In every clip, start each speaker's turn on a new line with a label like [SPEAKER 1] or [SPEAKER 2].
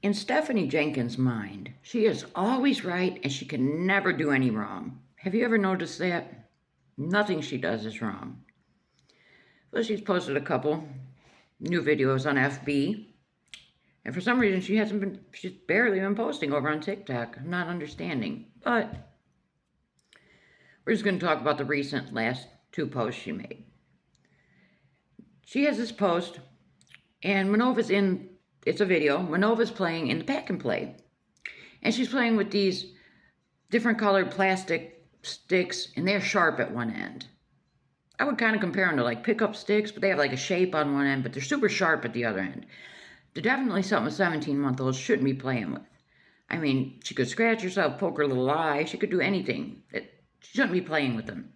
[SPEAKER 1] In Stephanie Jenkins' mind, she is always right and she can never do any wrong. Have you ever noticed that? Nothing she does is wrong. Well, she's posted a couple new videos on FB. And for some reason, she's barely been posting over on TikTok. I'm not understanding. But we're just going to talk about the recent last two posts she made. She has this post, and it's a video. Manova's playing in the pack and play. And she's playing with these different colored plastic sticks, and they're sharp at one end. I would kind of compare them to like pickup sticks, but they have like a shape on one end, but they're super sharp at the other end. They're definitely something a 17-month-old shouldn't be playing with. I mean, she could scratch herself, poke her little eye, she could do anything. She shouldn't be playing with them.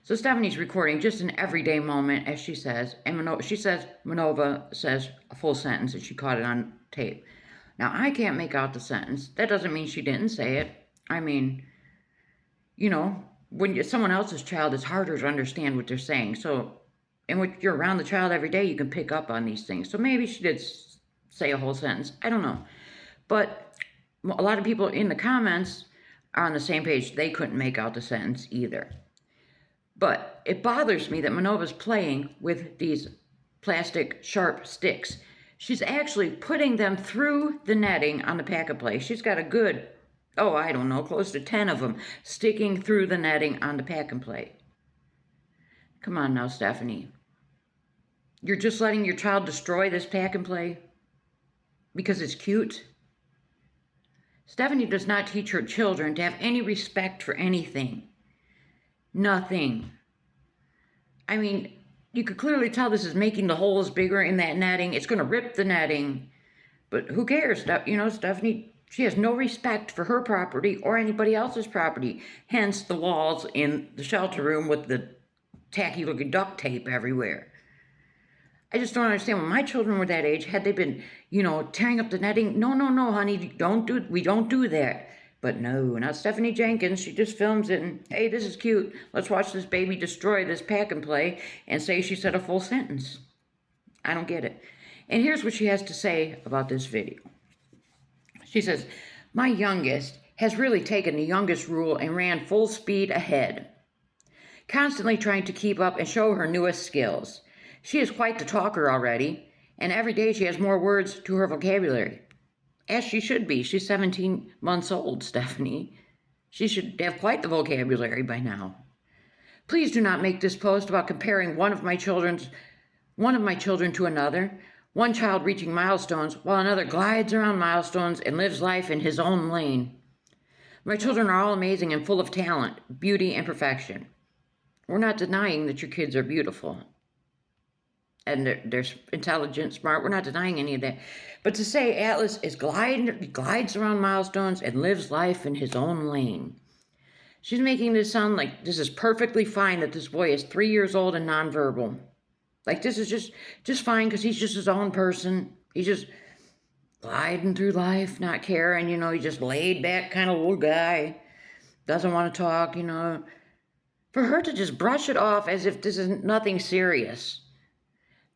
[SPEAKER 1] So Stephanie's recording just an everyday moment, as she says, and Manova says a full sentence, and she caught it on tape. Now, I can't make out the sentence. That doesn't mean she didn't say it. I mean, when someone else's child, it's harder to understand what they're saying. So, and when you're around the child every day, you can pick up on these things. So maybe she did say a whole sentence. I don't know. But a lot of people in the comments are on the same page. They couldn't make out the sentence either. But it bothers me that Manova's playing with these plastic sharp sticks. She's actually putting them through the netting on the pack and play. She's got a good, I don't know, close to 10 of them sticking through the netting on the pack and play. Come on now, Stephanie. You're just letting your child destroy this pack and play because it's cute? Stephanie does not teach her children to have any respect for anything. Nothing. I mean, you could clearly tell this is making the holes bigger in that netting. It's going to rip the netting. But who cares? Stephanie, she has no respect for her property or anybody else's property. Hence the walls in the shelter room with the tacky-looking duct tape everywhere. I just don't understand. When my children were that age, had they been, tearing up the netting? No, honey, we don't do that. But no, not Stephanie Jenkins. She just films it and, hey, this is cute. Let's watch this baby destroy this pack and play and say she said a full sentence. I don't get it. And here's what she has to say about this video. She says, my youngest has really taken the youngest rule and ran full speed ahead, constantly trying to keep up and show her newest skills. She is quite the talker already, and every day she has more words to her vocabulary. As she should be. She's 17 months old, Stephanie. She should have quite the vocabulary by now. Please do not make this post about comparing one of my children to another. One child reaching milestones while another glides around milestones and lives life in his own lane. My children are all amazing and full of talent, beauty, and perfection. We're not denying that your kids are beautiful. And they're intelligent, smart. We're not denying any of that. But to say Atlas glides around milestones and lives life in his own lane. She's making this sound like this is perfectly fine that this boy is 3 years old and nonverbal. Like this is just fine because he's just his own person. He's just gliding through life, not caring, he's just laid back kind of little guy. Doesn't want to talk, For her to just brush it off as if this is nothing serious.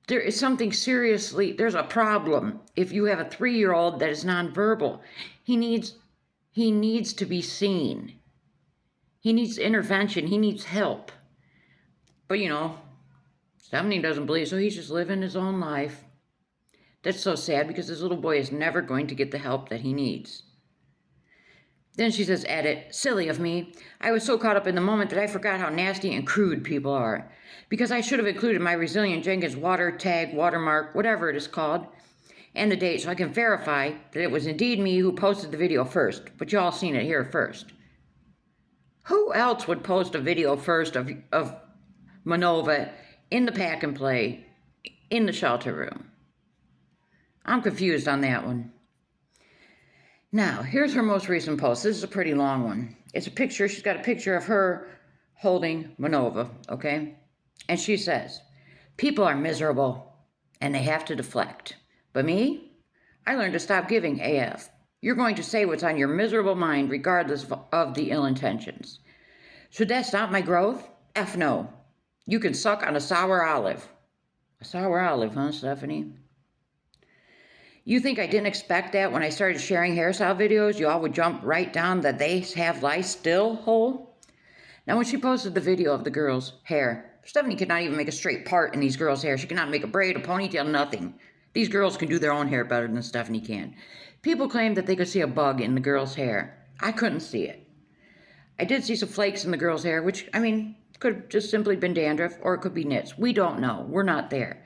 [SPEAKER 1] There is there's a problem if you have a 3-year-old that is nonverbal. He needs to be seen. He needs intervention. He needs help. But, Stephanie doesn't believe, so he's just living his own life. That's so sad because this little boy is never going to get the help that he needs. Then she says, edit, silly of me. I was so caught up in the moment that I forgot how nasty and crude people are. Because I should have included my Resilient Jenkins watermark, whatever it is called, and the date so I can verify that it was indeed me who posted the video first. But you all seen it here first. Who else would post a video first of Manova in the pack and play in the shelter room? I'm confused on that one. Now, here's her most recent post. This is a pretty long one. It's a picture. She's got a picture of her holding Manova, okay? And she says, people are miserable, and they have to deflect. But me? I learned to stop giving AF. You're going to say what's on your miserable mind regardless of the ill intentions. Should that stop my growth? F no. You can suck on a sour olive. A sour olive, huh, Stephanie? You think I didn't expect that when I started sharing hairstyle videos? You all would jump right down that they have lice still hole? Now, when she posted the video of the girl's hair, Stephanie could not even make a straight part in these girls' hair. She could not make a braid, a ponytail, nothing. These girls can do their own hair better than Stephanie can. People claimed that they could see a bug in the girl's hair. I couldn't see it. I did see some flakes in the girl's hair, which, could have just simply been dandruff, or it could be nits. We don't know. We're not there.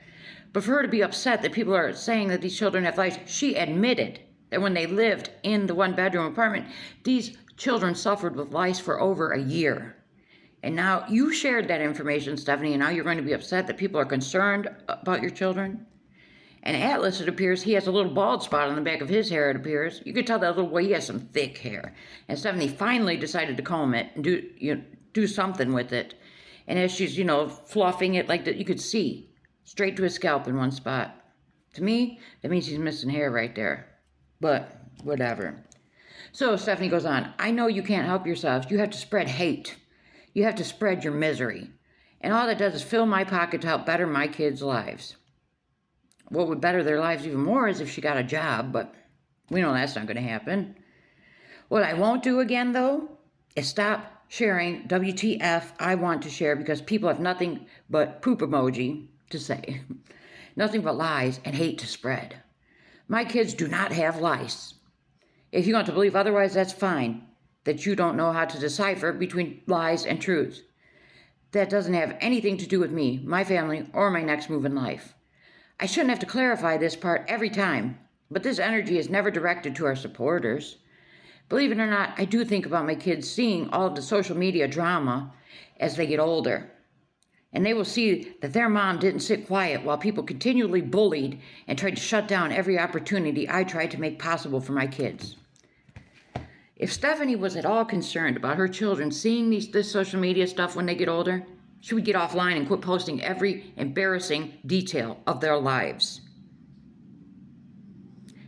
[SPEAKER 1] But for her to be upset that people are saying that these children have lice, she admitted that when they lived in the one-bedroom apartment, these children suffered with lice for over a year. And now you shared that information, Stephanie, and now you're going to be upset that people are concerned about your children? And Atlas, it appears, he has a little bald spot on the back of his hair, it appears. You could tell that little boy, he has some thick hair. And Stephanie finally decided to comb it and do something with it. And as she's, fluffing it like that, you could see straight to his scalp in one spot. To me, that means he's missing hair right there. But whatever. So Stephanie goes on, I know you can't help yourselves. You have to spread hate. You have to spread your misery. And all that does is fill my pocket to help better my kids' lives. What would better their lives even more is if she got a job, but we know that's not going to happen. What I won't do again, though, is stop sharing WTF I want to share because people have nothing but poop emoji to say. Nothing but lies and hate to spread. My kids do not have lice. If you want to believe otherwise, that's fine. That you don't know how to decipher between lies and truths. That doesn't have anything to do with me, my family, or my next move in life. I shouldn't have to clarify this part every time, but this energy is never directed to our supporters. Believe it or not, I do think about my kids seeing all of the social media drama as they get older. And they will see that their mom didn't sit quiet while people continually bullied and tried to shut down every opportunity I tried to make possible for my kids. If Stephanie was at all concerned about her children seeing this social media stuff when they get older, she would get offline and quit posting every embarrassing detail of their lives.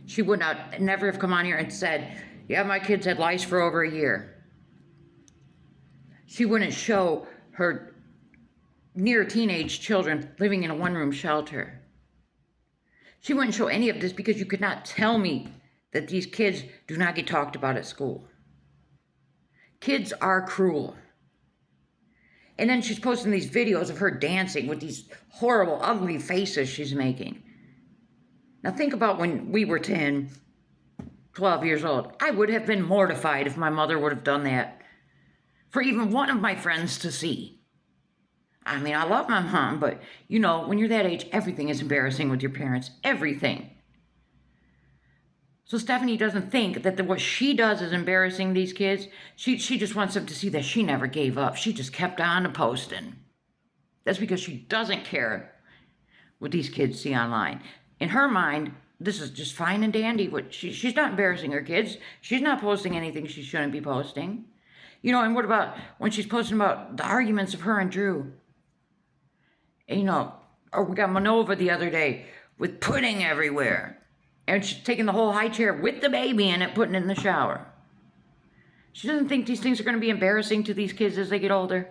[SPEAKER 1] She would never have come on here and said, yeah, my kids had lice for over a year. She wouldn't show her near teenage children living in a one-room shelter. She wouldn't show any of this because you could not tell me that these kids do not get talked about at school. Kids are cruel. And then she's posting these videos of her dancing with these horrible, ugly faces she's making. Now think about when we were 10, 12 years old. I would have been mortified if my mother would have done that for even one of my friends to see. I love my mom, but, when you're that age, everything is embarrassing with your parents. Everything. So Stephanie doesn't think that what she does is embarrassing these kids. She just wants them to see that she never gave up. She just kept on posting. That's because she doesn't care what these kids see online. In her mind, this is just fine and dandy. She's not embarrassing her kids. She's not posting anything she shouldn't be posting. And what about when she's posting about the arguments of her and Drew? Or we got Manova the other day with pudding everywhere. And she's taking the whole high chair with the baby in it, putting it in the shower. She doesn't think these things are going to be embarrassing to these kids as they get older.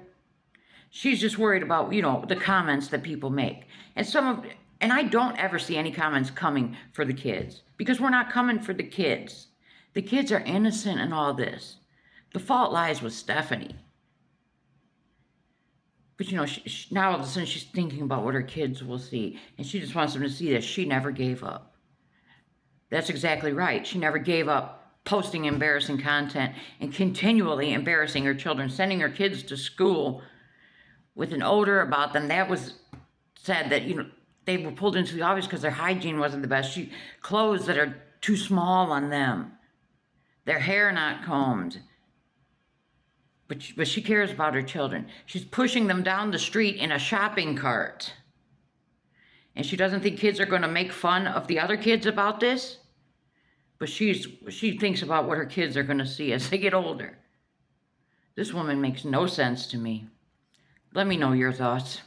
[SPEAKER 1] She's just worried about, the comments that people make. And I don't ever see any comments coming for the kids. Because we're not coming for the kids. The kids are innocent in all this. The fault lies with Stephanie. But, now all of a sudden she's thinking about what her kids will see. And she just wants them to see that she never gave up. That's exactly right. She never gave up posting embarrassing content and continually embarrassing her children, sending her kids to school with an odor about them. That was said that, they were pulled into the office because their hygiene wasn't the best. Clothes that are too small on them. Their hair not combed. But she cares about her children. She's pushing them down the street in a shopping cart. And she doesn't think kids are going to make fun of the other kids about this. But she thinks about what her kids are going to see as they get older. This woman makes no sense to me. Let me know your thoughts.